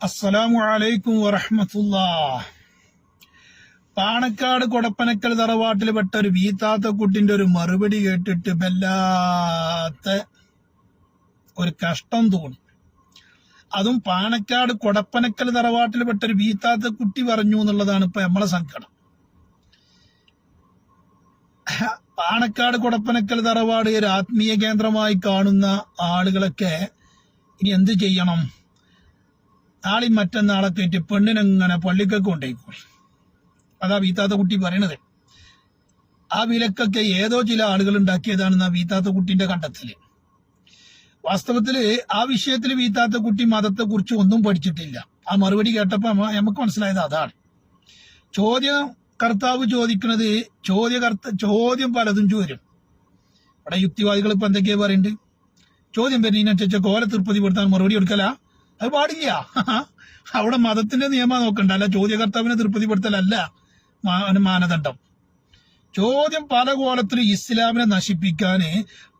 അസ്സലാമു അലൈക്കും വറഹ്മത്തുള്ളാഹ്. പാണക്കാട് കൊടപ്പനക്കൽ തറവാട്ടിൽ പെട്ട ഒരു വീത്താത്ത കുട്ടിന്റെ ഒരു മറുപടി കേട്ടിട്ട് വല്ലാത്ത ഒരു കഷ്ടം തോന്നി. അതും പാണക്കാട് കൊടപ്പനക്കൽ തറവാട്ടിൽ പെട്ട ഒരു വീത്താത്ത കുട്ടി പറഞ്ഞു എന്നുള്ളതാണ് ഇപ്പൊ നമ്മളെ സങ്കടം. പാണക്കാട് കൊടപ്പനക്കൽ തറവാട് ഒരു ആത്മീയ കേന്ദ്രമായി കാണുന്ന ആളുകളൊക്കെ ഇനി എന്ത് ചെയ്യണം? നാളെയും മറ്റന്നാളൊക്കെ ആയിട്ട് പെണ്ണിനെങ്ങനെ പള്ളിക്കൊക്കെ കൊണ്ടേക്കോളി. അതാ വീത്താത്ത കുട്ടി പറയണത്. ആ വിലക്കൊക്കെ ഏതോ ചില ആളുകൾ ഉണ്ടാക്കിയതാണെന്ന് ആ വീത്താത്ത കുട്ടിന്റെ കണ്ടെത്തല്. വാസ്തവത്തില് ആ വിഷയത്തിൽ വീത്താത്ത കുട്ടി മതത്തെ കുറിച്ച് ഒന്നും പഠിച്ചിട്ടില്ല. ആ മറുപടി കേട്ടപ്പോ നമുക്ക് മനസ്സിലായത് അതാണ്. കർത്താവ് ചോദിക്കുന്നത് ചോദ്യം പലതും ചോരും. ഇവിടെ യുക്തിവാദികൾ ഇപ്പൊ എന്തൊക്കെയാ പറയുന്നുണ്ട്? ചോദ്യം വരുന്നതിനനുസരിച്ച് കോല തൃപ്തിപ്പെടുത്താൻ മറുപടി കൊടുക്കല, അത് പാടില്ല. അവിടെ മതത്തിന്റെ നിയമം നോക്കണ്ട, അല്ല ചോദ്യകർത്താവിനെ തൃപ്തിപ്പെടുത്തലല്ല മാനദണ്ഡം. ചോദ്യം പല കോലത്തിലും ഇസ്ലാമിനെ നശിപ്പിക്കാന്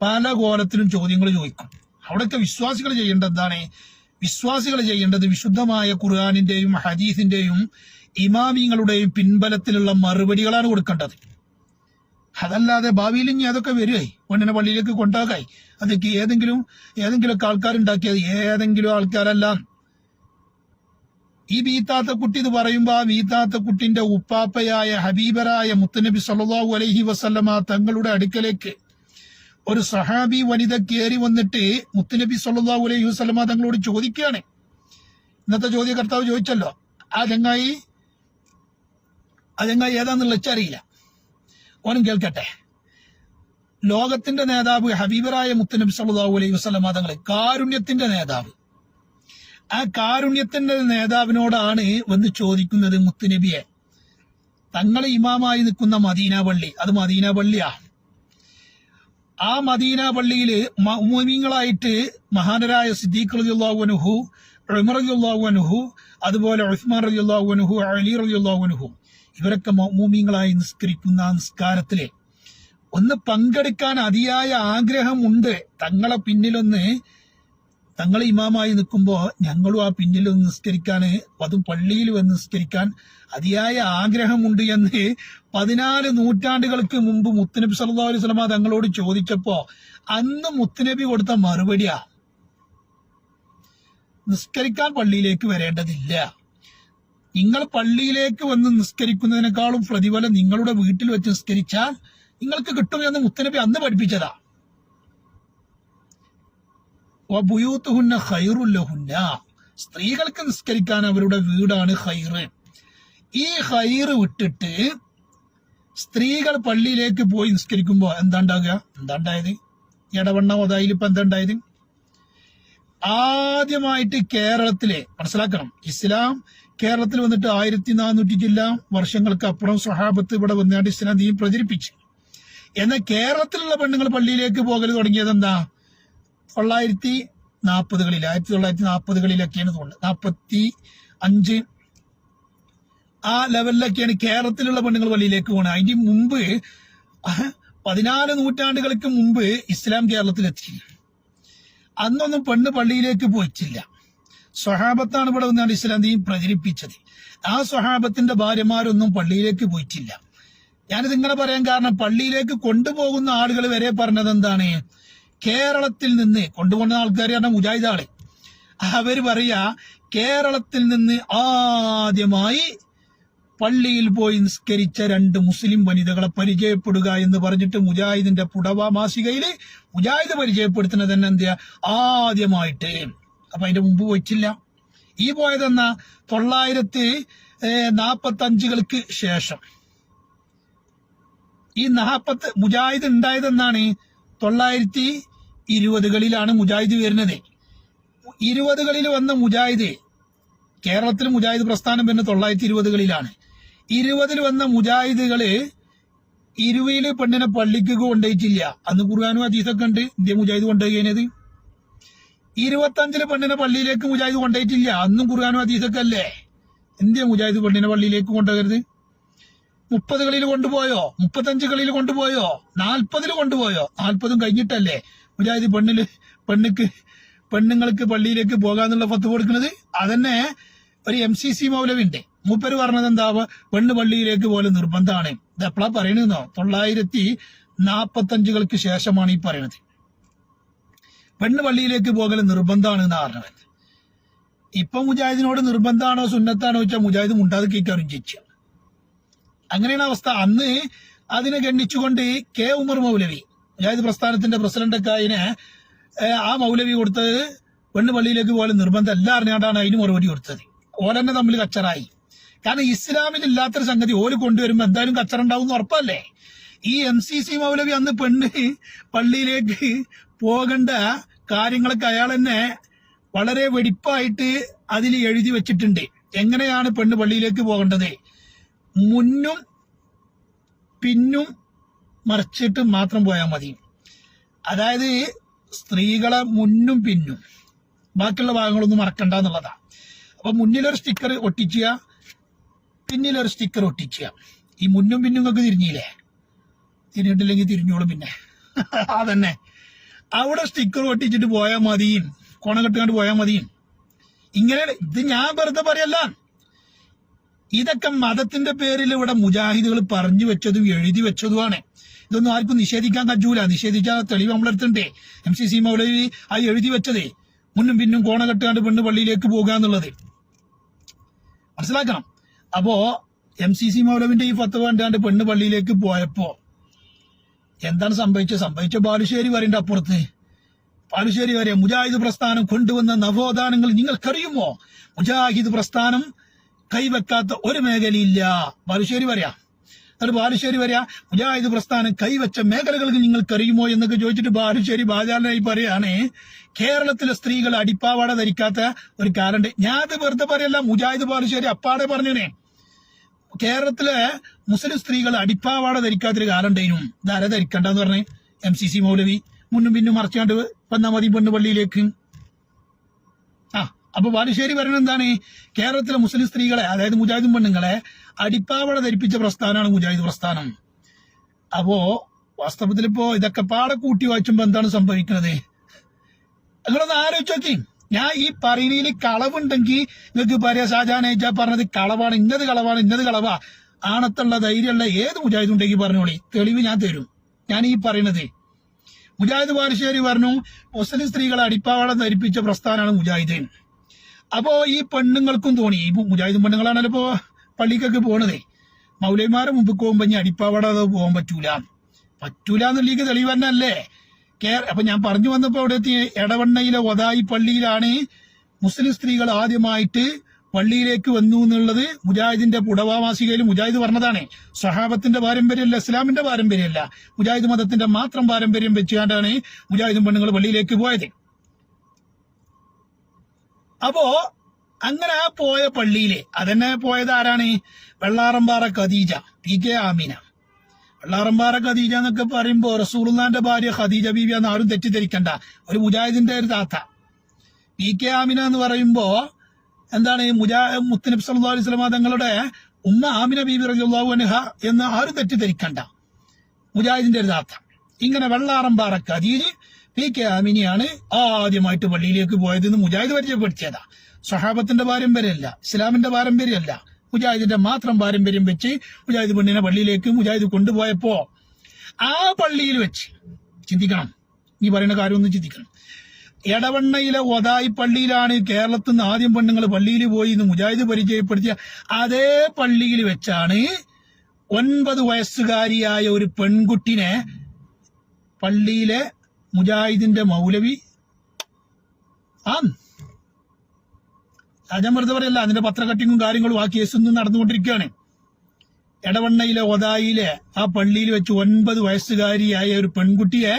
പല കോലത്തിലും ചോദ്യങ്ങൾ ചോദിക്കും. അവിടെയൊക്കെ വിശ്വാസികൾ ചെയ്യേണ്ടത് എന്താണ്? വിശ്വാസികൾ ചെയ്യേണ്ടത് വിശുദ്ധമായ ഖുർആനിന്റെയും ഹദീസിന്റെയും ഇമാമിങ്ങളുടെയും പിൻബലത്തിലുള്ള മറുപടികളാണ് കൊടുക്കേണ്ടത്. അതല്ലാതെ ഭാവിയിൽ ഇനി അതൊക്കെ വരുവായി പെണ്ണിനെ പള്ളിയിലേക്ക് കൊണ്ടാക്കായി അതൊക്കെ ഏതെങ്കിലും ആൾക്കാരുണ്ടാക്കിയത് ഏതെങ്കിലും ആൾക്കാരല്ല. ഈ വീത്താത്ത കുട്ടി ഇത് പറയുമ്പോ ആ വീത്താത്ത കുട്ടിന്റെ ഉപ്പാപ്പയായ ഹബീബരായ മുത്തനബി സല്ലല്ലാഹു അലൈഹി വസല്ലമ തങ്ങളുടെ അടുക്കലേക്ക് ഒരു സഹാബി വനിത കയറി വന്നിട്ട് മുത്തനബി സല്ലല്ലാഹു അലൈഹി വസല്ലമ തങ്ങളോട് ചോദിക്കുകയാണ്. ഇന്നത്തെ ചോദ്യകർത്താവ് ചോദിച്ചല്ലോ, ആ ചങ്ങായി ഏതാന്നുള്ള വെച്ചറിയില്ല, ഓനും കേൾക്കട്ടെ. ലോകത്തിന്റെ നേതാവ് ഹബീബറായ മുത്തനബി സല്ലല്ലാഹു അലൈഹി വസല്ലമ തങ്ങൾ, കാരുണ്യത്തിന്റെ നേതാവ്, ആ കാരുണ്യത്തിന്റെ നേതാവിനോടാണ് വന്ന് ചോദിക്കുന്നത് മുത്തുനബിയെ, തങ്ങളെ ഇമാമായി നിൽക്കുന്ന മദീന പള്ളി, അത് മദീന പള്ളിയാ. ആ മദീന പള്ളിയില് മുഅ്മിനീങ്ങളായിട്ട് മഹാനരായ സിദ്ദീഖ് റളിയല്ലാഹു അൻഹു, ഉമർ റളിയല്ലാഹു അൻഹു, അതുപോലെ ഉസ്മാൻ റളിയല്ലാഹു അൻഹു, അലി റളിയല്ലാഹു അൻഹു, ഇവരൊക്കെ മുഅ്മിനീങ്ങളായി നിസ്കരിക്കുന്ന നിസ്കാരത്തിലെ ഒന്ന് പങ്കെടുക്കാൻ അതിയായ ആഗ്രഹമുണ്ട്. തങ്ങളെ ഇമാമായി നിൽക്കുമ്പോൾ ഞങ്ങളും ആ പിന്നിലൊന്ന് നിസ്കരിക്കാന്, അതും പള്ളിയിൽ വന്ന് നിസ്കരിക്കാൻ അതിയായ ആഗ്രഹമുണ്ട് എന്ന് 14 നൂറ്റാണ്ടുകൾക്ക് മുമ്പ് മുത്തുനബി സല്ലല്ലാഹു അലൈഹി വസല്ലമ തങ്ങളോട് ചോദിച്ചപ്പോ അന്ന് മുത്തുനബി കൊടുത്ത മറുപടിയാ, നിസ്കരിക്കാൻ പള്ളിയിലേക്ക് വരേണ്ടതില്ല, നിങ്ങൾ പള്ളിയിലേക്ക് വന്ന് നിസ്കരിക്കുന്നതിനേക്കാളും പ്രതിഫലം നിങ്ങളുടെ വീട്ടിൽ വെച്ച് നിസ്കരിച്ചാൽ നിങ്ങൾക്ക് കിട്ടുമെന്ന് മുത്തുനബി അന്ന് പഠിപ്പിച്ചതാ. വബുയൂത്തുഹുന്ന ഖൈറുൽ ലഹുന്ന, സ്ത്രീകൾക്ക് നിസ്കരിക്കാൻ അവരുടെ വീടാണ് ഖൈറ്. ഈ ഖൈറ് വിട്ടിട്ട് സ്ത്രീകൾ പള്ളിയിലേക്ക് പോയി നിസ്കരിക്കുമ്പോ എന്താണ്ടായത്? ഇടവണ്ണ ഒതായിൽ ഇപ്പൊ എന്താണ്ടായത്? ആദ്യമായിട്ട് കേരളത്തിലെ മനസ്സിലാക്കണം, ഇസ്ലാം കേരളത്തിൽ വന്നിട്ട് 1400 ജില്ല വർഷങ്ങൾക്ക് അപ്പുറം സ്വഹാബത്ത് ഇവിടെ വന്നാണ്ട് ഇസ്ലാം ദീൻ പ്രചരിപ്പിച്ചു. എന്നാൽ കേരളത്തിലുള്ള പെണ്ണുങ്ങൾ പള്ളിയിലേക്ക് പോകൽ തുടങ്ങിയത് എന്താ? 1940-കളിലൊക്കെയാണ് തോന്നുന്നത്, 45 ആ ലെവലിലൊക്കെയാണ് കേരളത്തിലുള്ള പെണ്ണുങ്ങൾ പള്ളിയിലേക്ക് പോകുന്നത്. അതിന് മുമ്പ് 14 നൂറ്റാണ്ടുകൾക്ക് മുമ്പ് ഇസ്ലാം കേരളത്തിലെത്തി. അന്നൊന്നും പെണ്ണ് പള്ളിയിലേക്ക് പോയിട്ടില്ല. സ്വഹാബത്താണ് ഇവിടെ വന്നാണ് ഇസ്ലാം ദീൻ പ്രചരിപ്പിച്ചത്. ആ സ്വഹാബത്തിന്റെ ഭാര്യമാരൊന്നും പള്ളിയിലേക്ക് പോയിട്ടില്ല. ഞാനിത് ഇങ്ങനെ പറയാൻ കാരണം, പള്ളിയിലേക്ക് കൊണ്ടുപോകുന്ന ആളുകൾ വരെ പറഞ്ഞത് എന്താണ്? കേരളത്തിൽ നിന്ന് കൊണ്ടുപോകുന്ന ആൾക്കാർ പറഞ്ഞ മുജാഹിദാള്, അവര് പറയാ കേരളത്തിൽ നിന്ന് ആദ്യമായി പള്ളിയിൽ പോയി നിസ്കരിച്ച 2 മുസ്ലിം വനിതകളെ പരിചയപ്പെടുക എന്ന് പറഞ്ഞിട്ട് മുജാഹിദിന്റെ പുടവ മാസികയില് മുജാഹിദ് പരിചയപ്പെടുത്തുന്നത് തന്നെ എന്താ? ആദ്യമായിട്ട്. അപ്പൊ അതിന്റെ മുമ്പ് പോയിട്ടില്ല. ഈ പോയതെന്നാ 945-കൾക്ക് ശേഷം. ഈ മുജാഹിദ് ഉണ്ടായതെന്നാണ് 920-കളിലാണ് മുജാഹിദ് വരുന്നത്. 20-കളിൽ വന്ന മുജാഹിദ്, കേരളത്തിൽ മുജാഹിദ് പ്രസ്ഥാനം വരുന്നത് 920-കളിലാണ്. 20-ൽ വന്ന മുജാഹിദുകള് 20-ല് പെണ്ണിനെ പള്ളിക്ക് കൊണ്ടുപോയിട്ടില്ല. അന്ന് ഖുർആനും ഹദീസൊക്കെ ഉണ്ട്. ഇന്ത്യ മുജാഹിദ് കൊണ്ടുപോയത് 25-ല് പെണ്ണിനെ പള്ളിയിലേക്ക് മുജാഹിദ് കൊണ്ടുപോയിട്ടില്ല. അന്നും ഖുർആനും ഹദീസൊക്കെ അല്ലേ. ഇന്ത്യ മുജാഹിദ് പെണ്ണിനെ പള്ളിയിലേക്ക് കൊണ്ടുപോകരുത്. 30-കളിൽ കൊണ്ടുപോയോ? 35-കളിൽ കൊണ്ടുപോയോ? 40-ല് കൊണ്ടുപോയോ? 40-ഉം കഴിഞ്ഞിട്ടല്ലേ മുജാഹിദ് പെണ്ണിക്ക് പെണ്ണുങ്ങൾക്ക് പള്ളിയിലേക്ക് പോകാന്നുള്ള ഫത്വ കൊടുക്കുന്നത്? അതന്നെ ഒരു MCC മൗലവി ഉണ്ട്, മൂപ്പര് പറഞ്ഞത് എന്താ, പെണ്ണ് പള്ളിയിലേക്ക് പോലെ നിർബന്ധമാണ്. ഇത് എപ്പോഴാ പറയണെന്നോ, 945 ശേഷമാണ് ഈ പറയണത്. പെണ്ണ് പള്ളിയിലേക്ക് പോകൽ നിർബന്ധമാണ് എന്ന് പറഞ്ഞത്. ഇപ്പൊ മുജാഹിദിനോട് നിർബന്ധമാണോ സുന്നത്താണോ ചോദിച്ചാൽ മുജാഹിദ് മുണ്ടാതെ കേൾക്കാറും ചോദിച്ചു. അങ്ങനെയാണ് അവസ്ഥ. അന്ന് അതിനെ ഗണ്ണിച്ചുകൊണ്ട് K ഉമർ മൗലവി, മുജാഹിദ് പ്രസ്ഥാനത്തിന്റെ പ്രസിഡന്റൊക്കെ അതിനെ ആ മൗലവി കൊടുത്തത് പെണ്ണ് പള്ളിയിലേക്ക് പോലെ നിർബന്ധം അല്ല അറിഞ്ഞാണ്ടാണ് അതിന് മറുപടി കൊടുത്തത്. ഓലെന്നെ തമ്മിൽ കച്ചറായി. കാരണം ഇസ്ലാമിൽ ഇല്ലാത്തൊരു സംഗതി ഓല് കൊണ്ടുവരുമ്പോ എന്തായാലും കച്ചറ ഉണ്ടാവും ഉറപ്പല്ലേ. ഈ MCC മൗലവി അന്ന് പെണ്ണ് പള്ളിയിലേക്ക് പോകേണ്ട കാര്യങ്ങളൊക്കെ അയാൾ തന്നെ വളരെ വെടിപ്പായിട്ട് അതിൽ എഴുതി വെച്ചിട്ടുണ്ട്. എങ്ങനെയാണ് പെണ്ണ് പള്ളിയിലേക്ക് പോകേണ്ടത്, മുന്നും പിന്നും മറിച്ചിട്ട് മാത്രം പോയാൽ മതി. അതായത് സ്ത്രീകളെ മുന്നും പിന്നും, ബാക്കിയുള്ള ഭാഗങ്ങളൊന്നും മറക്കണ്ട എന്നുള്ളതാ. അപ്പൊ മുന്നിലൊരു സ്റ്റിക്കർ ഒട്ടിക്കുക, പിന്നിലൊരു സ്റ്റിക്കർ ഒട്ടിക്കുക. ഈ മുന്നും പിന്നും ഒക്കെ തിരിഞ്ഞില്ലേ, തിരിഞ്ഞിട്ടില്ലെങ്കിൽ തിരിഞ്ഞോളും. പിന്നെ അതന്നെ അവിടെ സ്റ്റിക്കർ ഒട്ടിച്ചിട്ട് പോയാൽ മതിയും, കോണ കെട്ടുകൊണ്ട് പോയാൽ മതിയും. ഇങ്ങനെ ഇത് ഞാൻ വെറുതെ പറയല്ല, ഇതൊക്കെ മതത്തിന്റെ പേരിൽ ഇവിടെ മുജാഹിദുകൾ പറഞ്ഞു വെച്ചതും എഴുതി വെച്ചതുമാണ്. ഇതൊന്നും ആർക്കും നിഷേധിക്കാൻ കഴിയൂല. നിഷേധിച്ചാൽ തെളിവ് നമ്മളെടുത്തുണ്ടേ. MCC മൗലവി അത് എഴുതി വെച്ചതേ മുന്നും പിന്നും കോണ കെട്ടുകൊണ്ട് പെണ്ണ് പള്ളിയിലേക്ക് പോകുക എന്നുള്ളത് മനസ്സിലാക്കണം. അപ്പോ MCC മൗലവിന്റെ ഈ ഫത്വ കണ്ടാണ്ട് പെണ്ണ് പള്ളിയിലേക്ക് പോയപ്പോ എന്താണ് സംഭവിച്ച ബാലുശ്ശേരി വരേണ്ട അപ്പുറത്ത് ബാലുശ്ശേരി വരെ മുജാഹിദ് പ്രസ്ഥാനം കൊണ്ടുവന്ന നവോത്ഥാനങ്ങൾ നിങ്ങൾക്കറിയുമോ? മുജാഹിദ് പ്രസ്ഥാനം കൈവെക്കാത്ത ഒരു മേഖലയില്ല. ബാലുശ്ശേരി വരാ മുജാഹിദ് പ്രസ്ഥാനം കൈവച്ച മേഖലകൾക്ക് നിങ്ങൾക്കറിയുമോ എന്നൊക്കെ ചോദിച്ചിട്ട് ബാലുശ്ശേരി ബാജാലനായി പറയാണ്, കേരളത്തിലെ സ്ത്രീകൾ അടിപ്പാവാട ധരിക്കാത്ത ഒരു കാലുണ്ട്. ഞാൻ അത് വെറുതെ പറയല്ല, മുജാഹിദ് ബാലുശ്ശേരി അപ്പാടെ പറഞ്ഞേ. കേരളത്തിലെ മുസ്ലിം സ്ത്രീകൾ അടിപ്പാവാട ധരിക്കാത്തൊരു കാലുണ്ടേനും. ഇതാരെ ധരിക്കണ്ടെന്ന് പറഞ്ഞ് MCC മൗലവി മുന്നും പിന്നും മറച്ചാണ്ട് വന്നാ മതി പെണ്ണ് പള്ളിയിലേക്ക്. അപ്പൊ ബാലുശ്ശേരി പറയുന്നത് എന്താണ്, കേരളത്തിലെ മുസ്ലിം സ്ത്രീകളെ, അതായത് മുജാഹിദും പെണ്ണുങ്ങളെ അടിപ്പാവട ധരിപ്പിച്ച പ്രസ്ഥാനമാണ് മുജാഹിദ് പ്രസ്ഥാനം. അപ്പോ വാസ്തവത്തിൽ ഇപ്പോ ഇതൊക്കെ പാടെ കൂട്ടി വായിച്ചുമ്പോ എന്താണ് സംഭവിക്കുന്നത് നിങ്ങളൊന്ന് ആലോചിച്ച് നോക്കി. ഞാൻ ഈ പറയുന്നതിൽ കളവുണ്ടെങ്കിൽ നിങ്ങൾക്ക് പറയാ ഷാജാനേജ പറഞ്ഞത് കളവാണ്, ഇന്നത് കളവാ ആണത്തുള്ള ധൈര്യമുള്ള ഏത് മുജാഹിദ് ഉണ്ടെങ്കിൽ പറഞ്ഞോളി, തെളിവ് ഞാൻ തരും. ഞാൻ ഈ പറയുന്നത് മുജാഹിദ് ബാലുശ്ശേരി പറഞ്ഞു മുസ്ലിം സ്ത്രീകളെ അടിപ്പാവട ധരിപ്പിച്ച പ്രസ്ഥാനമാണ് മുജാഹിദ്. അപ്പോ ഈ പെണ്ണുങ്ങൾക്കും തോന്നി, ഈ മുജാഹിദും പെണ്ണുങ്ങളാണല്ലോ ഇപ്പോ പള്ളിക്കൊക്കെ പോണതേ, മൗലവിമാരെ മുമ്പ് പോകുമ്പോ ഇനി അടിപ്പാവട പോകാൻ പറ്റൂല എന്നുള്ളീക്ക് തെളിവ് തന്നെ അല്ലേ. അപ്പൊ ഞാൻ പറഞ്ഞു വന്നപ്പോ അവിടെ എത്തി, എടവണ്ണയിലെ ഒതായി പള്ളിയിലാണ് മുസ്ലിം സ്ത്രീകൾ ആദ്യമായിട്ട് പള്ളിയിലേക്ക് വന്നു എന്നുള്ളത് മുജാഹിദിന്റെ പുടവാമാസികയിൽ മുജാഹിദ് പറഞ്ഞതാണ്. സ്വഹാബത്തിന്റെ പാരമ്പര്യമല്ല, ഇസ്ലാമിന്റെ പാരമ്പര്യമല്ല, മുജാഹിദ് മതത്തിന്റെ മാത്രം പാരമ്പര്യം വെച്ചുകൊണ്ടാണ് മുജാഹിദും പെണ്ണുങ്ങൾ പള്ളിയിലേക്ക് പോയത്. അപ്പോ അങ്ങനെ ആ പോയ പള്ളിയില് അതന്നെ പോയത് ആരാണ്? വെള്ളാറമ്പാറ ഖദീജ, PK ആമിന. വെള്ളാറമ്പാറ ഖദീജ എന്നൊക്കെ പറയുമ്പോ റസൂലുള്ളാന്റെ ഭാര്യ ഖദീജ ബീവി എന്ന് ആരും തെറ്റിദ്ധരിക്കണ്ട, ഒരു മുജാഹിദിന്റെ ഒരു താത്ത. PK ആമിന എന്ന് പറയുമ്പോ എന്താണ്, മുത്തനബി സല്ലല്ലാഹു അലൈഹി വസല്ലം തങ്ങളുടെ ഉമ്മ ആമിന ബീബി റളിയല്ലാഹു അൻഹ എന്ന് ആരും തെറ്റിദ്ധരിക്കണ്ട, മുജാഹിദിന്റെ ഒരു താത്ത. ഇങ്ങനെ വെള്ളാറമ്പാറ ഖദീജ PK ആമിനിയാണ് ആദ്യമായിട്ട് പള്ളിയിലേക്ക് പോയതെന്ന് മുജാഹിദ് പരിചയപ്പെടുത്തിയതാ. സ്വഹാബത്തിന്റെ പാരമ്പര്യമല്ല, ഇസ്ലാമിന്റെ പാരമ്പര്യമല്ല, മുജാഹിദിന്റെ മാത്രം പാരമ്പര്യം വെച്ച് മുജാഹിദ് പെണ്ണിനെ പള്ളിയിലേക്ക് മുജാഹിദ് കൊണ്ടുപോയപ്പോ ആ പള്ളിയിൽ വെച്ച് ചിന്തിക്കണം, ഈ പറയുന്ന കാര്യമൊന്നും ചിന്തിക്കണം. എടവണ്ണയിലെ ഒതായി പള്ളിയിലാണ് കേരളത്തിൽ നിന്ന് ആദ്യം പെണ്ണുങ്ങൾ പള്ളിയിൽ പോയി എന്ന് മുജാഹിദ് പരിചയപ്പെടുത്തിയ അതേ പള്ളിയിൽ വെച്ചാണ് 9 വയസ്സുകാരിയായ ഒരു പെൺകുട്ടിനെ പള്ളിയിലെ മുജാഹിദിന്റെ മൗലവി രാജാമൃത പറയല്ല, അതിന്റെ പത്രക്കട്ടിങ്ങും കാര്യങ്ങളും ആ കേസൊന്നും നടന്നുകൊണ്ടിരിക്കുകയാണ്. എടവണ്ണയിലെ ഒതായിലെ ആ പള്ളിയിൽ വെച്ച് 9 വയസ്സുകാരിയായ ഒരു പെൺകുട്ടിയെ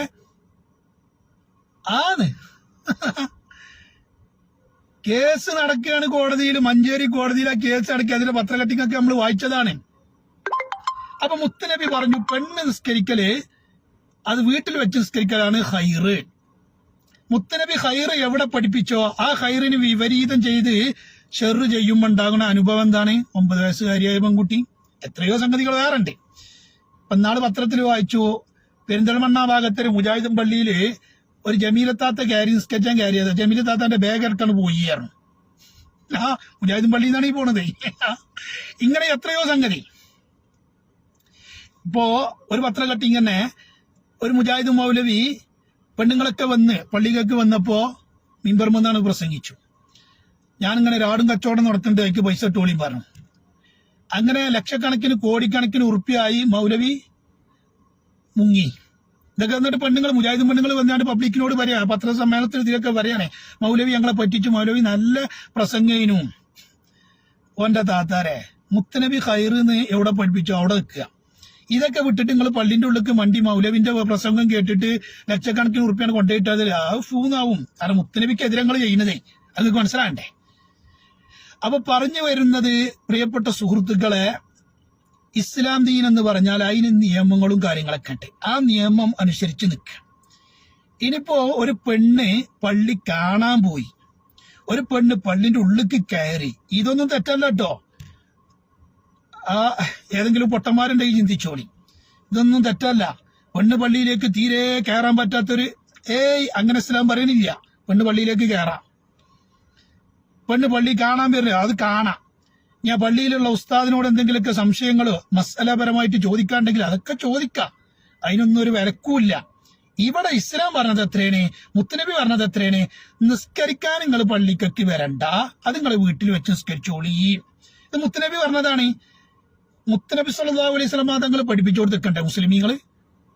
കേസ് നടക്കുകയാണ് കോടതിയിൽ, മഞ്ചേരി കോടതിയിൽ ആ കേസ് നടക്കി. അതിന്റെ പത്രക്കട്ടിങ്ങൊക്കെ നമ്മൾ വായിച്ചതാണ്. അപ്പൊ മുത്തനബി പറഞ്ഞു പെണ്ണ് നിസ്കരിക്കല് അത് വീട്ടിൽ വെച്ച് നിസ്കരിക്കലാണ് ഹൈറ്. മുത്തനബി ഹൈറ് എവിടെ പഠിപ്പിച്ചോ ആ ഹൈറിന് വിപരീതം ചെയ്ത് ഷെറ് ചെയ്യുമ്പോ ഉണ്ടാകുന്ന അനുഭവം എന്താണ്? 9 വയസ്സുകാരിയായ പെൺകുട്ടി. എത്രയോ സംഗതികൾ വേറുണ്ട്. ഇപ്പൊ നാളെ പത്രത്തിൽ വായിച്ചു, പെരിന്തൽമണ്ണ ഭാഗത്തൊരു മുജാഹിദും പള്ളിയില് ഒരു ജമീലത്താത്ത കയറി നിസ്കരിച്ചാൻ കയറിയത്. ജമീലത്താത്താന്റെ ബാഗ് ഇറക്കാണ് പോയിരുന്നു. മുജാഹിദും പള്ളിയിൽ നിന്നാണ് ഈ പോണത്. ഇങ്ങനെ എത്രയോ സംഗതി. ഇപ്പോ ഒരു പത്രകട്ടിങ് തന്നെ ഒരു മുജാഹിദ് മൗലവി പെണ്ണുങ്ങളൊക്കെ വന്ന് പള്ളിയിലേക്ക് വന്നപ്പോ മിമ്പർമെന്നാണ് പ്രസംഗിച്ചു. ഞാനിങ്ങനെ രാടും കച്ചവടം നടത്തുന്നുണ്ട്, എനിക്ക് പൈസ ഇട്ടോളിയും പറഞ്ഞു. അങ്ങനെ ലക്ഷക്കണക്കിന് കോടിക്കണക്കിന് ഉറുപ്പിയായി മൗലവി മുങ്ങി. ഇതൊക്കെ എന്നിട്ട് പെണ്ണുങ്ങൾ മുജാഹിദ് പെണ്ണുങ്ങൾ വന്നാണ്ട് പബ്ലിക്കിനോട് പറയാ, പത്രസമ്മേളനത്തിൽ ഇതിലൊക്കെ പറയാനേ മൗലവി ഞങ്ങളെ പറ്റിച്ചു, മൗലവി നല്ല പ്രസംഗിനും. ഓന്റെ താത്താരെ മുത്തനബി ഖൈറിന്ന് എവിടെ പഠിപ്പിച്ചോ അവിടെ വെക്കുക. ഇതൊക്കെ വിട്ടിട്ട് നിങ്ങൾ പള്ളിന്റെ ഉള്ളിലേക്ക് മണ്ടി മൗലവിന്റെ പ്രസംഗം കേട്ടിട്ട് ലക്ഷക്കണക്കിന് ഉറുപ്പിയാണ് കൊണ്ടുപോയിട്ടത് ഫൂന്നാവും. കാരണം മുത്തനബിക്കെതിരെ നിങ്ങൾ ചെയ്യുന്നതേ അത് നിങ്ങൾക്ക് മനസ്സിലാകണ്ടേ. അപ്പൊ പറഞ്ഞു വരുന്നത് പ്രിയപ്പെട്ട സുഹൃത്തുക്കളെ, ഇസ്ലാം ദീൻ എന്ന് പറഞ്ഞാൽ അതിന് നിയമങ്ങളും കാര്യങ്ങളൊക്കെ ഉണ്ട്. ആ നിയമം അനുസരിച്ച് നിൽക്കുക. ഇനിയിപ്പോ ഒരു പെണ്ണ് പള്ളി കാണാൻ പോയി, ഒരു പെണ്ണ് പള്ളിന്റെ ഉള്ളിലേക്ക് കയറി, ഇതൊന്നും തെറ്റല്ല കേട്ടോ. ഏതെങ്കിലും പൊട്ടന്മാരുണ്ടെങ്കിൽ ചിന്തിച്ചോളി, ഇതൊന്നും തെറ്റല്ല. പെണ്ണ് പള്ളിയിലേക്ക് തീരെ കയറാൻ പറ്റാത്തൊരു അങ്ങനെ ഇസ്ലാം പറയണില്ല. പെണ്ണ് പള്ളിയിലേക്ക് കയറാം, പെണ്ണ് പള്ളി കാണാൻ വരില്ല, അത് കാണാം. ഞാൻ പള്ളിയിലുള്ള ഉസ്താദിനോട് എന്തെങ്കിലുമൊക്കെ സംശയങ്ങളോ മസലപരമായിട്ട് ചോദിക്കാണ്ടെങ്കിൽ അതൊക്കെ ചോദിക്കാം, അതിനൊന്നും ഒരു വിലക്കുമില്ല. ഇവിടെ ഇസ്ലാം പറഞ്ഞത് എത്രയാണ്, മുത്തനബി പറഞ്ഞത് എത്രയാണ്, നിസ്കരിക്കാൻ നിങ്ങൾ പള്ളിക്കൊക്കെ വരണ്ട, അത് നിങ്ങൾ വീട്ടിൽ വെച്ച് നിസ്കരിച്ചോളി. ഇത് മുത്തനബി പറഞ്ഞതാണ്. മുത്തനബി സല്ലല്ലാഹു അലൈഹി വസല്ലം തങ്ങൾ പഠിപ്പിച്ചു കൊടുത്തിക്കണ്ടേ മുസ്ലിമീങ്ങൾ?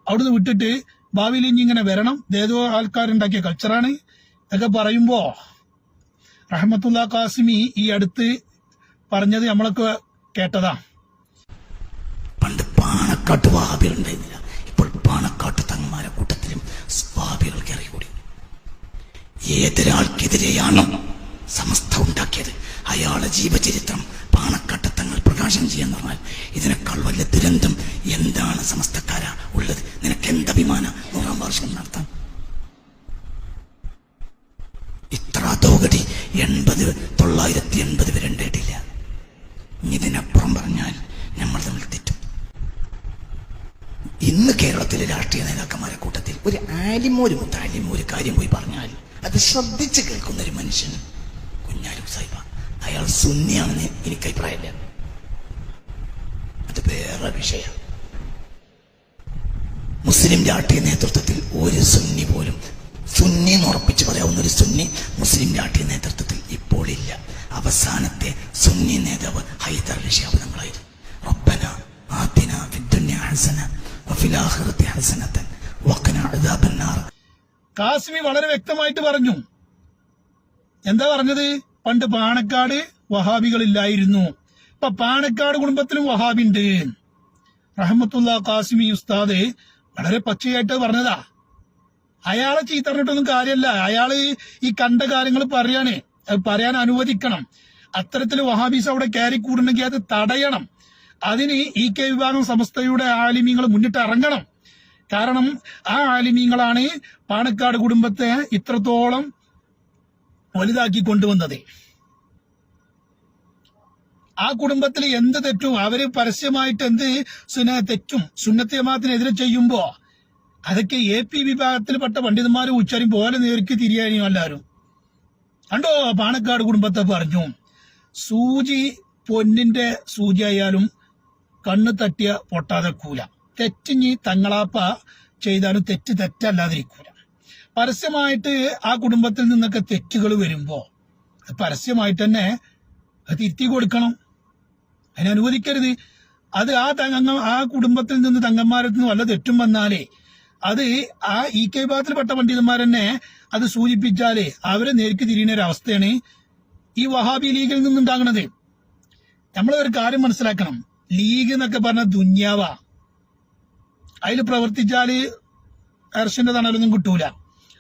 അവിടുന്ന് വിട്ടിട്ട് ഭാവിയിൽ ഇങ്ങനെ വരണം, ഏതോ ആൾക്കാരുണ്ടാക്കിയ കൾച്ചറാണ് ഇതൊക്കെ പറയുമ്പോ റഹ്മത്തുള്ളാഹി ഖാസിമി ഈ അടുത്ത് പറഞ്ഞത് നമ്മളൊക്കെ കേട്ടതാ. പണ്ട് പാണക്കാട്ട് വഹാബികൾ ഉണ്ടായിരുന്നില്ല, ഇപ്പോൾ പാണക്കാട്ട് തങ്ങന്മാരെ കൂട്ടത്തിലും വഹാബികൾ കയറി കൂടി. ഏതൊരാൾക്കെതിരെയാണോ സമസ്ത ഉണ്ടാക്കിയത് അയാളെ ജീവചരിത്രം പാണക്കാട്ട് തങ്ങൾ പ്രകാശനം ചെയ്യാന്ന് പറഞ്ഞാൽ ഇതിനേക്കാൾ വലിയ ദുരന്തം എന്താണ് സമസ്തക്കാര ഉള്ളത്? നിനക്ക് എന്തഭിമാനം 100-ാം വാർഷികം നടത്താൻ? ഇത്ര അധോഗതി 980 വരെ ഉണ്ടായിട്ടില്ല. ഇതിനപ്പുറം പറഞ്ഞാൽ നമ്മൾ തമ്മിൽ തെറ്റും. ഇന്ന് കേരളത്തിലെ രാഷ്ട്രീയ നേതാക്കന്മാരെ കൂട്ടത്തിൽ ഒരു ആലിമോര് മുത്താലിമോര് കാര്യം പോയി പറഞ്ഞാൽ അത് ശ്രദ്ധിച്ച് കേൾക്കുന്ന ഒരു മനുഷ്യൻ കുഞ്ഞാലി സാഹിബ, അയാൾ സുന്നിയാണെന്ന് എനിക്ക് അഭിപ്രായമില്ല. അത് വേറെ വിഷയം. മുസ്ലിം രാഷ്ട്രീയ നേതൃത്വത്തിൽ ഒരു സുന്നി പോലും, സുന്നി എന്ന് ഉറപ്പിച്ച് പറയാവുന്ന ഒരു സുന്നി മുസ്ലിം രാഷ്ട്രീയ നേതൃത്വത്തിൽ ഇപ്പോൾ ഇല്ല. അവസാനത്തെ സുന്നി നേതാവ് ഹൈദർ അലി ശിഹാബ് തങ്ങളായിരുന്നു. റബ്ബന ആതിന ഫിദ്ദുനിയ ഹസന വഫിൽ ആഖിറതി ഹസനതൻ വഖിന അദാബന്നാർ. കാസിമി വളരെ വ്യക്തമായിട്ട് പറഞ്ഞു. എന്താ പറഞ്ഞത്? പണ്ട് പാണക്കാട് വഹാബികളില്ലായിരുന്നു, ഇപ്പൊ പാണക്കാട് കുടുംബത്തിലും വഹാബി ഉണ്ട്. റഹ്മത്തുള്ളാഹി ഖാസിമി ഉസ്താദ് വളരെ പച്ചയായിട്ട് പറഞ്ഞതാ. അയാളെ ചീത്ത പറഞ്ഞിട്ടൊന്നും കാര്യമല്ല. അയാള് ഈ കണ്ട കാര്യങ്ങൾ പറയാൻ അനുവദിക്കണം. അത്തരത്തിൽ വഹാബീസ് അവിടെ കയറി കൂടുന്നെങ്കിൽ അത് തടയണം. അതിന് EK വിഭാഗം സമസ്തയുടെ ആലിമീങ്ങൾ മുന്നിട്ട് ഇറങ്ങണം. കാരണം ആ ആലിമീങ്ങളാണ് പാണക്കാട് കുടുംബത്തെ ഇത്രത്തോളം വലുതാക്കി കൊണ്ടുവന്നത്. ആ കുടുംബത്തിൽ എന്ത് തെറ്റും അവര് പരസ്യമായിട്ട് എന്ത് തെറ്റും സുന്നത്ത് ജമാഅത്തിനെതിരെ ചെയ്യുമ്പോ അതൊക്കെ AP വിഭാഗത്തിൽപ്പെട്ട പണ്ഡിതന്മാരും ഉച്ചരും പോലെ നേർക്ക് തിരിയാനും എല്ലാവരും കണ്ടോ. പാണക്കാട് കുടുംബത്തെ പറഞ്ഞു, സൂചി പൊന്നിന്റെ സൂചി ആയാലും കണ്ണ് തട്ടിയ പൊട്ടാതെക്കൂല, തെറ്റിഞ്ഞ് തങ്ങളാപ്പ ചെയ്താലും തെറ്റല്ലാതിരിക്കൂല. പരസ്യമായിട്ട് ആ കുടുംബത്തിൽ നിന്നൊക്കെ തെറ്റുകൾ വരുമ്പോ പരസ്യമായിട്ട് തന്നെ തിരുത്തി കൊടുക്കണം, അതിനനുവദിക്കരുത്. അത് ആ കുടുംബത്തിൽ നിന്ന് തങ്ങന്മാരത്തിൽ നിന്ന് വല്ല തെറ്റും വന്നാലേ അത് ആ EK വിഭാഗത്തിൽപ്പെട്ട പണ്ഡിതന്മാർ തന്നെ അത് സൂചിപ്പിച്ചാലേ അവരെ നേർക്ക് തിരിയുന്ന ഒരു അവസ്ഥയാണ് ഈ വഹാബി ലീഗിൽ നിന്നുണ്ടാകുന്നത്. നമ്മളൊരു കാര്യം മനസ്സിലാക്കണം, ലീഗ് എന്നൊക്കെ പറഞ്ഞ ദുന്യാവാ. അതിൽ പ്രവർത്തിച്ചാല് അർഷിന്റെ തണലൊന്നും കിട്ടൂല,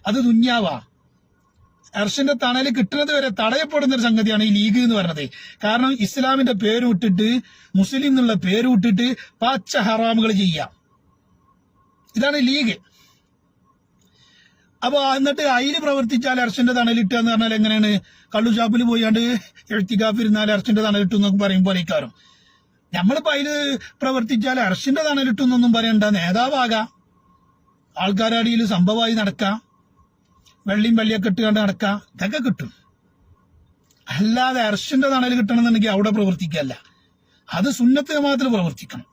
അത് ദുന്യാവാ. അർഷിന്റെ തണല് കിട്ടുന്നത് വരെ തടയപ്പെടുന്ന ഒരു സംഗതിയാണ് ഈ ലീഗ് എന്ന് പറഞ്ഞത്. കാരണം ഇസ്ലാമിന്റെ പേര് വിട്ടിട്ട് മുസ്ലിം എന്നുള്ള പേര് വിട്ടിട്ട് പച്ച ഹറാമുകൾ ചെയ്യാം, ഇതാണ് ലീഗ്. അപ്പൊ എന്നിട്ട് അതിന് പ്രവർത്തിച്ചാൽ അർഷിന്റെ തണലിട്ട് എന്ന് പറഞ്ഞാൽ എങ്ങനെയാണ്? കള്ളുഷാപ്പിൽ പോയാണ്ട് എഴുത്തിക്കാഫിരുന്നാൽ അർഷിന്റെ തണലിട്ടു എന്നൊക്കെ പറയുമ്പോൾ ഇക്കാരം നമ്മളിപ്പോ അതിന് പ്രവർത്തിച്ചാൽ അർഷിന്റെ തണലിട്ടു എന്നൊന്നും പറയണ്ട, നേതാവാകാം, ആൾക്കാരടിയിൽ സംഭവമായി നടക്കാം. വെള്ളിയും വള്ളിയൊക്കെ ഇട്ടുകൊണ്ട് നടക്കാം, ഇതൊക്കെ കിട്ടും. അല്ലാതെ അർഷിന്റെ തണൽ കിട്ടണമെന്നുണ്ടെങ്കിൽ അവിടെ പ്രവർത്തിക്കല്ല, അത് സുന്നത്ത് ജമാഅത്തിൽ പ്രവർത്തിക്കണം,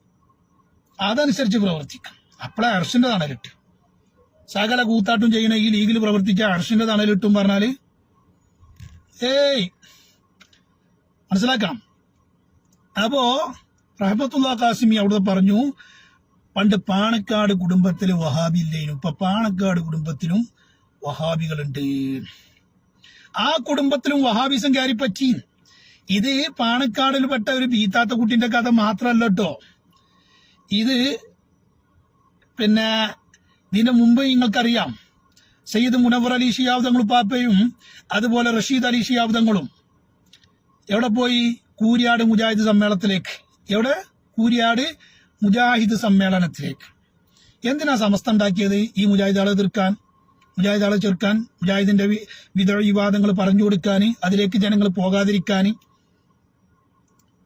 അതനുസരിച്ച് പ്രവർത്തിക്കണം. അപ്പോഴേ അർഷിന്റെ തണലിട്ട് സകല കൂത്താട്ടും ചെയ്യുന്ന ഈ ലീഗിൽ പ്രവർത്തിച്ച അർഷിന്റെ തണലിട്ടും പറഞ്ഞാല് മനസ്സിലാക്കണം. അപ്പോ റഹ്മത്തുള്ളാഹി ഖാസിമി അവിടെ പറഞ്ഞു, പണ്ട് പാണക്കാട് കുടുംബത്തിൽ വഹാബി ഇല്ലേനും, ഇപ്പൊ പാണക്കാട് കുടുംബത്തിലും വഹാബികളുണ്ട്. ആ കുടുംബത്തിലും വഹാബിസം കയറിപ്പറ്റി. ഇത് പാണക്കാടിൽ പെട്ട ഒരു ബീത്താത്ത കുട്ടിന്റെ കഥ മാത്രമല്ല കേട്ടോ. ഇത് പിന്നെ ഇതിന്റെ മുമ്പ് നിങ്ങൾക്കറിയാം, സയ്യിദ് മുനവ്വർ അലി ശിഹാബ് തങ്ങൾ പാപ്പയും അതുപോലെ റഷീദ് അലി ശിഹാബ് തങ്ങളും എവിടെ പോയി? കൂരിയാട് മുജാഹിദ് സമ്മേളനത്തിലേക്ക്. എവിടെ? കൂരിയാട് മുജാഹിദ് സമ്മേളനത്തിലേക്ക്. എന്തിനാ സമസ്ത ഉണ്ടാക്കിയത്? ഈ മുജാഹിദാളെ എതിർക്കാൻ, മുജാഹിദാളെ ചെറുക്കാൻ, മുജാഹിദിന്റെ വിവാദങ്ങൾ പറഞ്ഞു കൊടുക്കാൻ, അതിലേക്ക് ജനങ്ങൾ പോകാതിരിക്കാൻ.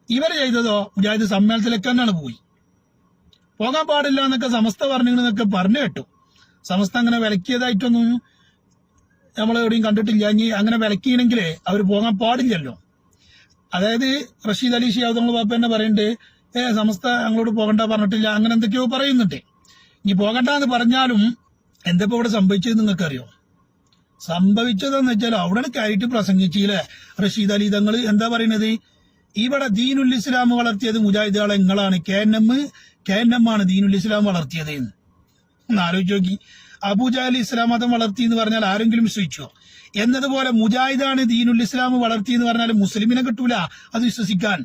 ഇവർ ചെയ്തതോ മുജാഹിദ് സമ്മേളനത്തിലേക്ക് തന്നെയാണ് പോയി. പോകാൻ പാടില്ല എന്നൊക്കെ സമസ്ത പറഞ്ഞെന്നൊക്കെ പറഞ്ഞു കേട്ടു. സമസ്ത അങ്ങനെ വിലക്കിയതായിട്ടൊന്നും നമ്മൾ എവിടെയും കണ്ടിട്ടില്ല. ഇനി അങ്ങനെ വിലക്കിയെങ്കിൽ അവർ പോകാൻ പാടില്ലല്ലോ. അതായത് റഷീദ് അലി ശിഹാബ് തങ്ങൾ പാപ്പ തന്നെ പറയുന്നുണ്ട്, സമസ്ത ഞങ്ങളോട് പോകണ്ട പറഞ്ഞിട്ടില്ല, അങ്ങനെ എന്തൊക്കെയോ പറയുന്നുണ്ട്. ഇനി പോകണ്ട എന്ന് പറഞ്ഞാലും എന്തപ്പോ ഇവിടെ സംഭവിച്ചത് നിങ്ങൾക്കറിയോ? സംഭവിച്ചതെന്ന് വെച്ചാൽ അവിടെ കയറിയിട്ട് പ്രസംഗിച്ചില്ലേ റഷീദ് അലി തങ്ങൾ. എന്താ പറയുന്നത്? ഇവിടെ ദീനുൽ ഇസ്ലാം വളർത്തിയത് മുജാഹിദുകളെ നിങ്ങളാണ്, KNM ആണ് ദീനുൽ ഇസ്ലാം വളർത്തിയത് എന്ന്. ഒന്ന് ആലോചിച്ച് നോക്കി. അബൂജഹൽ ഇസ്ലാം മതം വളർത്തി എന്ന് പറഞ്ഞാൽ ആരെങ്കിലും വിശ്വസിച്ചോ? എന്നതുപോലെ മുജാഹിദാണ് ദീനുൽ ഇസ്ലാം വളർത്തി എന്ന് പറഞ്ഞാൽ മുസ്ലിമിനെ കിട്ടൂല അത് വിശ്വസിക്കാൻ.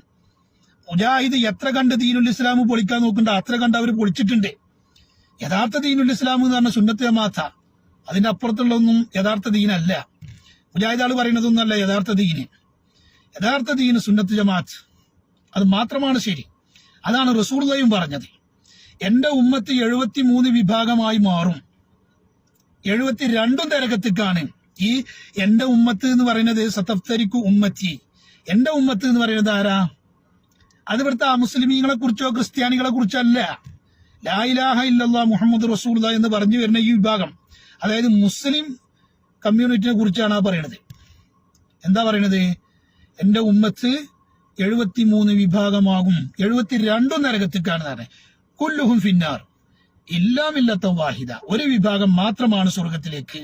മുജാഹിദ് എത്ര കണ്ട് ദീനുൽ ഇസ്ലാം പൊളിക്കാൻ നോക്കണ്ട, അത്ര കണ്ട് അവർ പൊളിച്ചിട്ടുണ്ട്. യഥാർത്ഥ ദീനുൽ ഇസ്ലാം എന്ന് പറഞ്ഞ സുന്നത്ത് ജമാഅത്ത, അതിന്റെ അപ്പുറത്തുള്ളതൊന്നും യഥാർത്ഥ ദീനല്ല. മുജാഹിദാൾ പറയുന്നതൊന്നുമല്ല യഥാർത്ഥ ദീന്. യഥാർത്ഥ ദീന് സുന്നത്ത് ജമാഅത്ത്, അത് മാത്രമാണ് ശരി. അതാണ് റസൂലുള്ളാഹിയും പറഞ്ഞത്. എന്റെ ഉമ്മത്ത് 73 വിഭാഗമായി മാറും, 72 തരകത്തിക്കാണ്. ഈ എന്റെ ഉമ്മത്ത് എന്ന് പറയുന്നത് സതഫ്തരിക്കു ഉമ്മത്തി, എന്റെ ഉമ്മത്ത് എന്ന് പറയുന്നത് ആരാ? അത് ഇവിടുത്തെ മുസ്ലിമീങ്ങളെ കുറിച്ചോ ക്രിസ്ത്യാനികളെ കുറിച്ചല്ല. ലാ ഇലാഹ ഇല്ലല്ലാഹ് മുഹമ്മദ് റസൂലുള്ളാഹി എന്ന് പറഞ്ഞു വരുന്ന ഈ വിഭാഗം, അതായത് മുസ്ലിം കമ്മ്യൂണിറ്റിനെ കുറിച്ചാണ് ആ പറയണത്. എന്താ പറയണത്? എന്റെ ഉമ്മത്ത് 73 വിഭാഗമാകും, 72 നരകത്തിക്കാണ്. കുല്ലുഹും ഫിന്നാർ ഇല്ലാമില്ലത്ത വാഹിദ, ഒരു വിഭാഗം മാത്രമാണ് സ്വർഗത്തിലേക്ക്.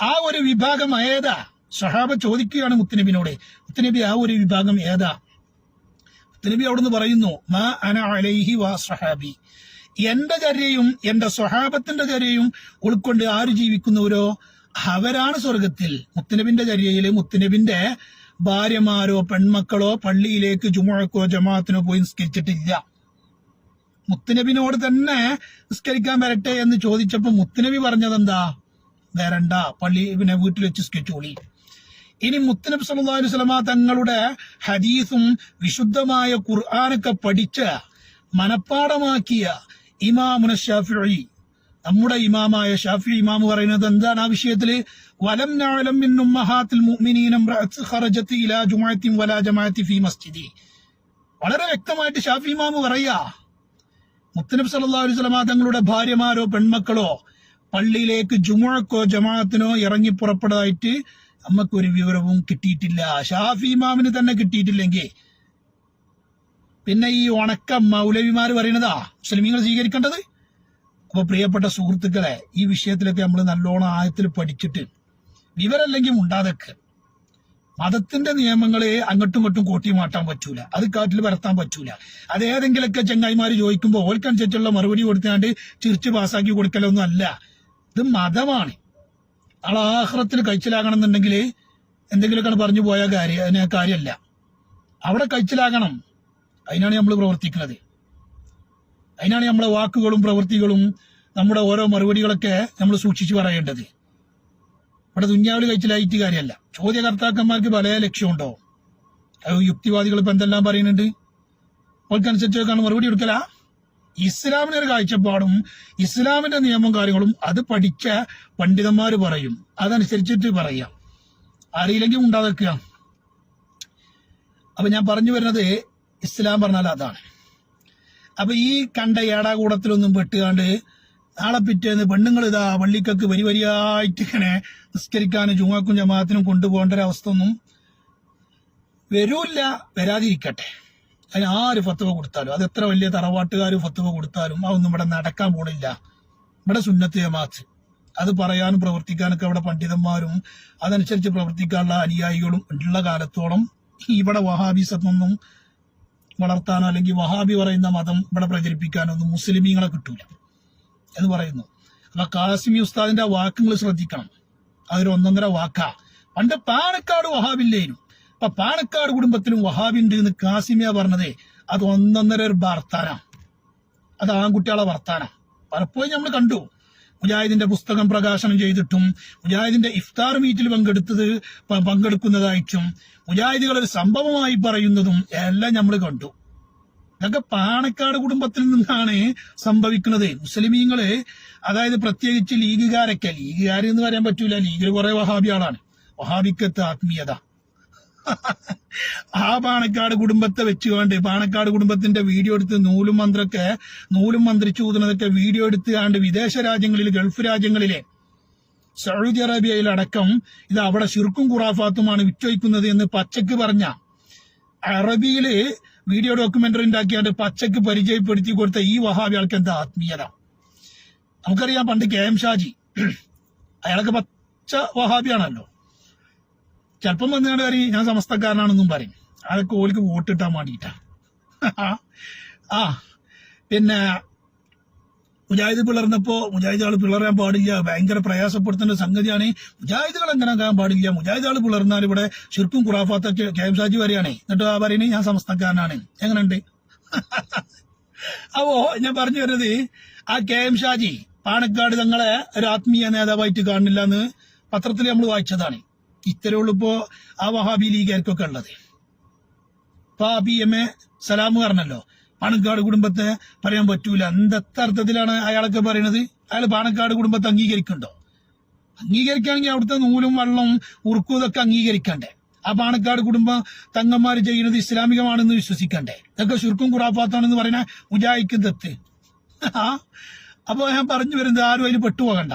ആ ഒരു വിഭാഗം ഏതാ? സഹാബ ചോദിക്കുകയാണ് മുത്തുനബിനോട്, മുത്തുനബി ആ ഒരു വിഭാഗം ഏതാ? മുത്തുനബി അവിടുന്ന് പറയുന്നു, മാ അന അലൈഹി വാ സഹാബി, എന്റെ ചര്യയും എന്റെ സ്വഹാബത്തിന്റെ ചര്യയും ഉൾക്കൊണ്ട് ആര് ജീവിക്കുന്നവരോ അവരാണ് സ്വർഗത്തിൽ. മുത്തുനബിന്റെ ചര്യയില് മുത്തുനബിന്റെ ഭാര്യമാരോ പെൺമക്കളോ പള്ളിയിലേക്ക് ജുമുഅക്കോ ജമാഅത്തിനോ പോയി നിസ്കരിച്ചിട്ടില്ല. മുത്തുനബിനോട് തന്നെ നിസ്കരിക്കാൻ വരട്ടെ എന്ന് ചോദിച്ചപ്പോ മുത്തുനബി പറഞ്ഞതെന്താ? വരണ്ട, പള്ളി പിന്നെ വീട്ടിൽ വെച്ച് നിസ്കരിച്ചോളി. ഇനി മുത്തുനബി സല്ലല്ലാഹു അലൈഹി വസല്ലമ തങ്ങളുടെ ഹദീസും വിശുദ്ധമായ ഖുർആനൊക്കെ പഠിച്ച് മനപ്പാടമാക്കിയ ഇമാമുന ശാഫിഈ, നമ്മുടെ ഇമാമായ ഷാഫിഈ ഇമാം പറയുന്നത് എന്താണ് ആ വിഷയത്തില്? വലം നഅലം മിൻ ഉമ്മഹാത്തിൽ മുഅ്മിനീന ഇംറഅത്ത് ഖറജത് ഇലാ ജുമുഅത്തിൻ വലാ ജമാഅത്തി ഫീ മസ്ജിദി. വളരെ വ്യക്തമായിട്ട് ഷാഫിഈ ഇമാം പറയാ, മുത്തുനബി സല്ലല്ലാഹു അലൈഹി വസല്ലമ തങ്ങളുടെ ഭാര്യമാരോ പെൺമക്കളോ പള്ളിയിലേക്ക് ജുമുഅക്കോ ജമാഅത്തിനോ ഇറങ്ങി പുറപ്പെട്ടതായിട്ട് നമുക്കൊരു വിവരവും കിട്ടിയിട്ടില്ല. ഷാഫി ഇമാമിന് തന്നെ കിട്ടിയിട്ടില്ലെങ്കിൽ പിന്നെ ഈ ഉണക്ക മൗലവിമാര് പറയുന്നതാ മുസ്ലിമീങ്ങൾ സ്വീകരിക്കേണ്ടത്. അപ്പൊ പ്രിയപ്പെട്ട സുഹൃത്തുക്കളെ, ഈ വിഷയത്തിലൊക്കെ നമ്മൾ നല്ലോണം ആഴത്തിൽ പഠിച്ചിട്ട് വിവരല്ലെങ്കിൽ ഉണ്ടാതൊക്കെ മതത്തിന്റെ നിയമങ്ങളെ അങ്ങോട്ടും ഇങ്ങോട്ടും കോട്ടി മാറ്റാൻ പറ്റൂല, അത് കാറ്റിൽ പരത്താൻ പറ്റൂല. അത് ഏതെങ്കിലുമൊക്കെ ചങ്ങായിമാര് ചോദിക്കുമ്പോൾ ഓർക്കനുസരിച്ചുള്ള മറുപടി കൊടുത്താണ്ട് ചിരിച്ച് പാസ്സാക്കി കൊടുക്കലൊന്നും അല്ല. ഇത് മതമാണ്. ആൾ ആഖിറത്തിൽ കഴിച്ചിലാകണം എന്നുണ്ടെങ്കിൽ എന്തെങ്കിലുമൊക്കെ പറഞ്ഞു പോയ കാര്യമല്ല, അവിടെ കഴിച്ചിലാകണം. അതിനാണ് നമ്മൾ പ്രവർത്തിക്കുന്നത്. അതിനാണ് നമ്മളെ വാക്കുകളും പ്രവൃത്തികളും നമ്മുടെ ഓരോ മറുപടികളൊക്കെ നമ്മൾ സൂക്ഷിച്ചു പറയേണ്ടത്. ഇവിടെ ദുന്യാവിൽ കഴിച്ചിലായിട്ട് കാര്യമല്ല. ചോദ്യകർത്താക്കന്മാർക്ക് പല ലക്ഷ്യമുണ്ടോ? യുക്തിവാദികൾ ഇപ്പൊ എന്തെല്ലാം പറയുന്നുണ്ട്, അവർക്കനുസരിച്ചൊക്കെയാണ് മറുപടി കൊടുക്കല. ഇസ്ലാമിന്റെ ഒരു കാഴ്ചപ്പാടും ഇസ്ലാമിന്റെ നിയമവും കാര്യങ്ങളും അത് പഠിച്ച പണ്ഡിതന്മാര് പറയും, അതനുസരിച്ചിട്ട് പറയാം. അറിയില്ലെങ്കിൽ ഉണ്ടാതെക്കുക. അപ്പൊ ഞാൻ പറഞ്ഞു വരുന്നത് ഇസ്ലാം പറഞ്ഞാൽ അതാണ്. അപ്പൊ ഈ കണ്ട ഏടാകൂടത്തിലൊന്നും പെട്ടുകാണ്ട് നാളെ പിറ്റേന്ന് പെണ്ണുങ്ങൾ ഇതാ പള്ളിക്കൊക്കെ വരി വരിയായിട്ട് ഇങ്ങനെ നിസ്കരിക്കാനും ജുമാക്കും ജമാഅത്തിനും കൊണ്ടുപോകേണ്ട ഒരവസ്ഥ ഒന്നും വരൂല്ല, വരാതിരിക്കട്ടെ. അതിന് ആര് ഫത്വ കൊടുത്താലും, അത് എത്ര വലിയ തറവാട്ടുകാർ ഫത്വ കൊടുത്താലും അതൊന്നും ഇവിടെ നടക്കാൻ പോണില്ല. ഇവിടെ സുന്നത്ത് ജമാഅത്ത് അത് പറയാനും പ്രവർത്തിക്കാനൊക്കെ അവിടെ പണ്ഡിതന്മാരും അതനുസരിച്ച് പ്രവർത്തിക്കാനുള്ള അനുയായികളും ഉള്ള കാലത്തോളം ഇവിടെ വഹാബിസത്തൊന്നും വളർത്താനോ അല്ലെങ്കിൽ വഹാബി പറയുന്ന മതം ഇവിടെ പ്രചരിപ്പിക്കാനോ ഒന്നും മുസ്ലിമീങ്ങളെ കിട്ടൂല എന്ന് പറയുന്നു. അപ്പൊ കാസിമി ഉസ്താദിന്റെ വാക്കുകൾ ശ്രദ്ധിക്കണം. അതൊരു ഒന്നൊന്നര വാക്കാ. പണ്ട് പാണക്കാട് വഹാബില്ലേനും, അപ്പൊ പാണക്കാട് കുടുംബത്തിലും വഹാബി ഉണ്ട് എന്ന് കാസിമിയ പറഞ്ഞതേ അത് ഒന്നൊന്നര ഒരു വർത്താനാ. അത് ആൺകുട്ടികളെ വർത്താനാ. പലപ്പോഴും നമ്മൾ കണ്ടു. മുജാഹിദിന്റെ പുസ്തകം പ്രകാശനം ചെയ്തിട്ടും മുജാഹിദിന്റെ ഇഫ്താർ മീറ്റിൽ പങ്കെടുക്കുന്നതായിട്ടും മുജാഹിദികൾ ഒരു സംഭവമായി പറയുന്നതും എല്ലാം നമ്മൾ കണ്ടു. ഇതൊക്കെ പാണക്കാട് കുടുംബത്തിൽ നിന്നാണ് സംഭവിക്കുന്നത്. മുസ്ലിമീങ്ങള്, അതായത് പ്രത്യേകിച്ച് ലീഗുകാരൊക്കെ, ലീഗുകാർ എന്ന് പറയാൻ പറ്റൂല, ലീഗിൽ കുറെ വഹാബികളാണ്. വഹാബിക്കത്ത് ആത്മീയത ആ പാണക്കാട് കുടുംബത്തെ വെച്ചുകൊണ്ട് പാണക്കാട് കുടുംബത്തിന്റെ വീഡിയോ എടുത്ത് നൂലും മന്ത്രിച്ചൂതുന്നതൊക്കെ വീഡിയോ എടുത്തുകൊണ്ട് വിദേശ രാജ്യങ്ങളിൽ, ഗൾഫ് രാജ്യങ്ങളിലെ സൗദി അറേബ്യയിലടക്കം ഇത് അവിടെ ശിർക്കും ഖുറാഫാത്തുമാണ് വിറ്റൊഴിക്കുന്നത് എന്ന് പച്ചക്ക് പറഞ്ഞ, അറബിയില് വീഡിയോ ഡോക്യുമെന്ററി ഉണ്ടാക്കിയാണ്ട് പച്ചക്ക് പരിചയപ്പെടുത്തി കൊടുത്ത ഈ വഹാബികൾക്ക് എന്താ ആത്മീയത? നമുക്കറിയാം, പണ്ട് KM ഷാജി അയാളൊക്കെ പച്ച വഹാബിയാണല്ലോ. ചിലപ്പം വന്നുകൊണ്ട് കാര്യം ഞാൻ സമസ്തക്കാരനാണെന്നും പറയും. അതൊക്കെ ഓൾക്ക് വോട്ടിട്ടാൻ വേണ്ടിയിട്ടാ. പിന്നെ മുജാഹിദ് പിളർന്നപ്പോ മുജാഹിദുകൾ പിളരാൻ പാടില്ല, ഭയങ്കര പ്രയാസപ്പെടുത്തേണ്ട സംഗതിയാണ്, മുജാഹിദുകൾ എങ്ങനെ ആകാൻ പാടില്ല, മുജാഹിദുകൾ പിളർന്നാൽ ഇവിടെ ശിർക്കും ഖുറാഫാത്തൊക്കെ KM ഷാജി വരികയാണേ, എന്നിട്ട് ആ പറയുന്നത് ഞാൻ സമസ്തക്കാരനാണ്. എങ്ങനെയുണ്ട്? അപ്പോ ഞാൻ പറഞ്ഞു വരുന്നത്, ആ KM ഷാജി പാണക്കാട് തങ്ങളെ ഒരു ആത്മീയ നേതാവായിട്ട് കാണില്ല എന്ന് പത്രത്തിൽ നമ്മൾ വായിച്ചതാണ്. ഇത്തരമുള്ളൂ ഇപ്പോ ആ വഹാബി ലീഗുകാർക്കൊക്കെ ഉള്ളത്. ഇപ്പൊ PMA സലാം പറഞ്ഞല്ലോ, പാണക്കാട് കുടുംബത്തെ പറയാൻ പറ്റൂല. എന്തൊക്കെ അർത്ഥത്തിലാണ് അയാളൊക്കെ പറയുന്നത്? അയാൾ പാണക്കാട് കുടുംബത്തെ അംഗീകരിക്കുന്നുണ്ടോ? അംഗീകരിക്കുകയാണെങ്കിൽ അവിടുത്തെ നൂലും വള്ളവും ഉറുക്കും ഇതൊക്കെ അംഗീകരിക്കണ്ടേ? ആ പാണക്കാട് കുടുംബം തങ്ങന്മാർ ചെയ്യുന്നത് ഇസ്ലാമികമാണെന്ന് വിശ്വസിക്കണ്ടേ? ഇതൊക്കെ ശുർക്കും ഖുറാഫാത്താണെന്ന് പറയുന്ന മുജാഹിക്കും തെറ്റ്. അപ്പൊ ഞാൻ പറഞ്ഞു വരുന്നത്, ആരും അതിൽ പെട്ടുപോകണ്ട.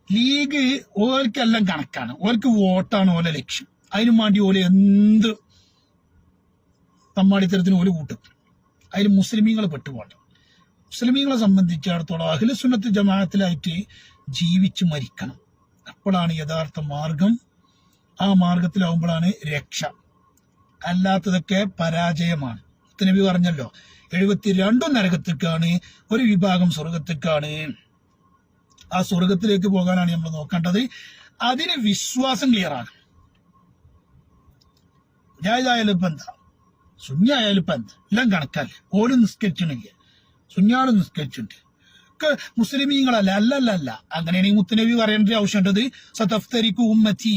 ലീഗ് ഓർക്കെല്ലാം കണക്കാണ്, ഓർക്ക് വോട്ടാണ് ഓലെ ലക്ഷ്യം. അതിനും വേണ്ടി ഓല് എന്ത് തമ്മാടിത്തരത്തിന് ഓല് കൂട്ടും. അതിൽ മുസ്ലിമീങ്ങൾ പെട്ടുപോകണ്ട. മുസ്ലിമീങ്ങളെ സംബന്ധിച്ചിടത്തോളം അഹ്ലു സുന്നത്ത് ജമാഅത്തിലായിട്ട് ജീവിച്ചു മരിക്കണം. അപ്പോഴാണ് യഥാർത്ഥ മാർഗം. ആ മാർഗത്തിലാവുമ്പോഴാണ് രക്ഷ. അല്ലാത്തതൊക്കെ പരാജയമാണ്. നബി പറഞ്ഞല്ലോ, 72 നരകത്തേക്കാണ്, ഒരു വിഭാഗം സ്വർഗത്തേക്കാണ്. ആ സ്വർഗത്തിലേക്ക് പോകാനാണ് നമ്മൾ നോക്കേണ്ടത്. അതിന് വിശ്വാസം ക്ലിയർ ആണ്. മുജാഹിദായാലും ഇപ്പൊ എന്താ, സുന്നി ആയാലും ഇപ്പൊ എന്താ, എല്ലാം കണക്കല്ലേ. ഓരും നിസ്കരിച്ചിട്ടില്ല, സുന്നിയാളും നിസ്കരിച്ചിട്ടുണ്ട്. ഒക്കെ മുസ്ലിമീങ്ങളല്ല. അല്ലല്ല, അങ്ങനെയാണെങ്കിൽ മുത്തുനബി പറയേണ്ട ആവശ്യമുണ്ടത്, സതഫ്തരിക്കു ഉമ്മത്തി,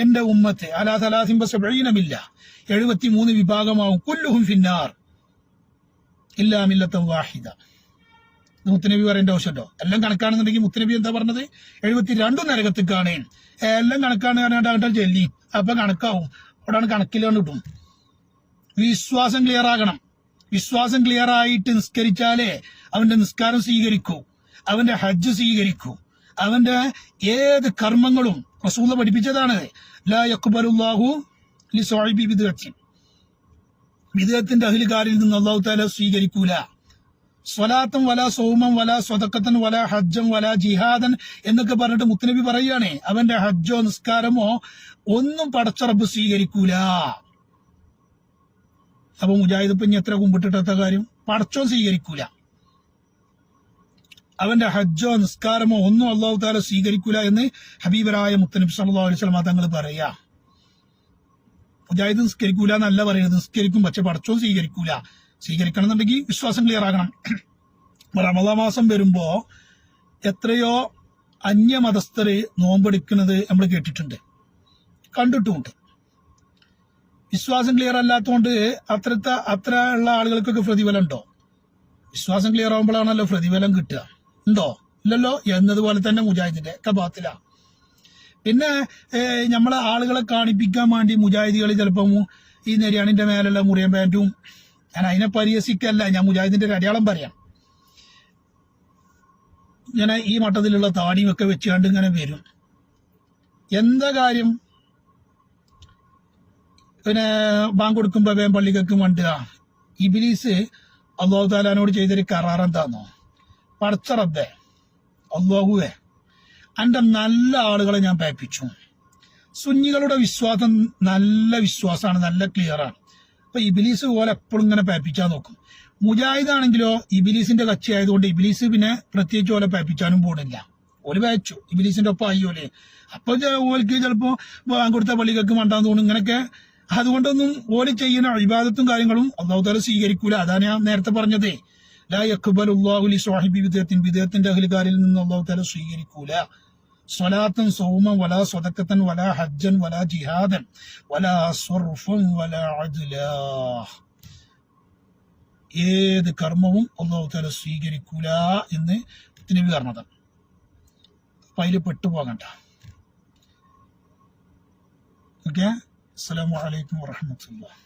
എന്റെ ഉമ്മത്ത് അലാ 73 73 വിഭാഗമാവും, കുല്ലുഹും ഫിന്നാർ ഇല്ലാ മില്ലത്തൻ വാഹിദ. മുത്തുനബി പറയേണ്ട ആവശ്യമുണ്ടോ? എല്ലാം കണക്കാണെന്നുണ്ടെങ്കിൽ മുത്തുനബി എന്താ പറഞ്ഞത്? 72 നരകത്തേക്കാണ്. എല്ലാം കണക്കാണ് പറഞ്ഞിട്ട് ചെല്ലി, അപ്പൊ കണക്കാവും. അവിടെയാണ് കണക്കിലാണ് കിട്ടും. വിശ്വാസം ക്ലിയർ ആകണം. വിശ്വാസം ക്ലിയർ ആയിട്ട് നിസ്കരിച്ചാലേ അവന്റെ നിസ്കാരം സ്വീകരിക്കൂ, അവന്റെ ഹജ്ജ് സ്വീകരിക്കൂ, അവന്റെ ഏത് കർമ്മങ്ങളും റസൂൽ പഠിപ്പിച്ചതാണ്. ലാ യഖ്ബലുല്ലാഹു ലിസ്വാഹിബി ബിദ്അത്തിൻ, ബിദ്അത്തിന്റെ അഹ്ലുകാരിൽ നിന്ന് അല്ലാഹു തആല സ്വീകരിക്കൂല. സ്വലാത്തും വല സൗമം വല സ്വതക്കത്തൻ വല ഹജ്ജം വല ജിഹാദൻ എന്നൊക്കെ പറഞ്ഞിട്ട് മുത്തുനബി പറയുകയാണ്, അവന്റെ ഹജ്ജോ നിസ്കാരമോ ഒന്നും പടച്ച റബ്ബ് സ്വീകരിക്കൂല. അപ്പൊ മുജാഹിദ് ഇപ്പൊ ഇനി എത്ര കുമ്പിട്ടിട്ട കാര്യം? പടച്ചോ സ്വീകരിക്കൂല. അവന്റെ ഹജ്ജോ നിസ്കാരമോ ഒന്നും അല്ലാഹു തആല സ്വീകരിക്കൂല എന്ന് ഹബീബരായ മുത്തനബി സല്ലല്ലാഹു അലൈഹി വസല്ലം തങ്ങൾ പറയാ. മുജാഹിദ് നിസ്കരിക്കൂല എന്നല്ല പറയുന്നത്, നിസ്കരിക്കും, പക്ഷെ പടച്ചോ സ്വീകരിക്കൂല. സ്വീകരിക്കണം എന്നുണ്ടെങ്കിൽ വിശ്വാസം ക്ലിയർ ആകണം. റമദാൻ മാസം വരുമ്പോ എത്രയോ അന്യമതസ്ഥര് നോമ്പെടുക്കുന്നത് നമ്മൾ കേട്ടിട്ടുണ്ട്, കണ്ടിട്ടുമുണ്ട്. വിശ്വാസം ക്ലിയർ അല്ലാത്തതുകൊണ്ട് അത്ര ഉള്ള ആളുകൾക്കൊക്കെ പ്രതിഫലം ഉണ്ടോ? വിശ്വാസം ക്ലിയർ ആകുമ്പോഴാണല്ലോ പ്രതിഫലം കിട്ടുക. ഉണ്ടോ? ഇല്ലല്ലോ. എന്നതുപോലെ തന്നെ മുജാഹിദിന്റെ കബാത്തില. പിന്നെ നമ്മളെ ആളുകളെ കാണിപ്പിക്കാൻ വേണ്ടി മുജാഹിദികൾ ചിലപ്പം ഈ നെര്യാണിന്റെ മേലുള്ള മുറിയൻ പാൻറ്റും, ഞാൻ അതിനെ പരിഹസിക്കല്ല, ഞാൻ മുജാഹിദിന്റെ ഒരു അടയാളം പറയാം. ഇങ്ങനെ ഈ മട്ടത്തിലുള്ള താടിയും ഒക്കെ വെച്ചുകൊണ്ട് ഇങ്ങനെ വരും. എന്താ കാര്യം? പിന്നെ ബാങ്ക് കൊടുക്കുമ്പോ വേഗം പള്ളിക്കൊക്കെ മണ്ടുക. ഇബ്ലീസ് അല്ലാഹു തആലാനോട് ചെയ്തൊരു കരാർ എന്താന്നോ? പടച്ച റബ്ബേ, അല്ലാഹുവേ, അന്റെ നല്ല ആളുകളെ ഞാൻ പേപ്പിച്ചു. സുന്നികളുടെ വിശ്വാസം നല്ല വിശ്വാസമാണ്, നല്ല ക്ലിയറാണ്. അപ്പൊ ഇബ്ലീസ് പോലെ എപ്പോഴും ഇങ്ങനെ പേപ്പിച്ചാൻ നോക്കും. മുജാഹിദാണെങ്കിലോ ഇബ്ലീസിന്റെ കച്ചി ആയതുകൊണ്ട് ഇബ്ലീസ് പിന്നെ പ്രത്യേകിച്ച് ഓലെ പേപ്പിച്ചാനും പോണില്ല. ഓല് പേച്ചു ഇബ്ലീസിന്റെ ഒപ്പം അയ്യോലെ. അപ്പൊ ഓൽക്ക് ചിലപ്പോ കൊടുത്ത പള്ളികൾക്ക് മണ്ടാന്ന് തോന്നും. ഇങ്ങനെയൊക്കെ അതുകൊണ്ടൊന്നും ഓല് ചെയ്യുന്ന ഇബാദത്തും കാര്യങ്ങളും അല്ലാഹു തആല സ്വീകരിക്കൂല. അതാണ് ഞാൻ നേരത്തെ പറഞ്ഞതേ, ലാ യഖ്ബലുല്ലാഹു ലി സ്വഹിബി ബിദഅത്തിൻ, ബിദഅത്തിന്റെ അഹ്ലുകാരിൽ നിന്ന് അല്ലാഹു തആല സ്വീകരിക്കൂല. സ്വലാത്തൻ സൗമൻ വലാ സ്വദഖത്തൻ വലാ ഹജ്ജൻ വലാ ജിഹാദൻ വലാ സർഫൻ വലാ അദ്ലാ, ഏത് കർമ്മവും അല്ലാഹു തആല സ്വീകരിക്കൂല എന്ന് നബി പറഞ്ഞത്. അപ്പൊ അതിൽ പെട്ടുപോകണ്ട. ഓക്കെ, അസ്സലാമു അലൈക്കും വറഹ്മത്തുള്ളാഹി.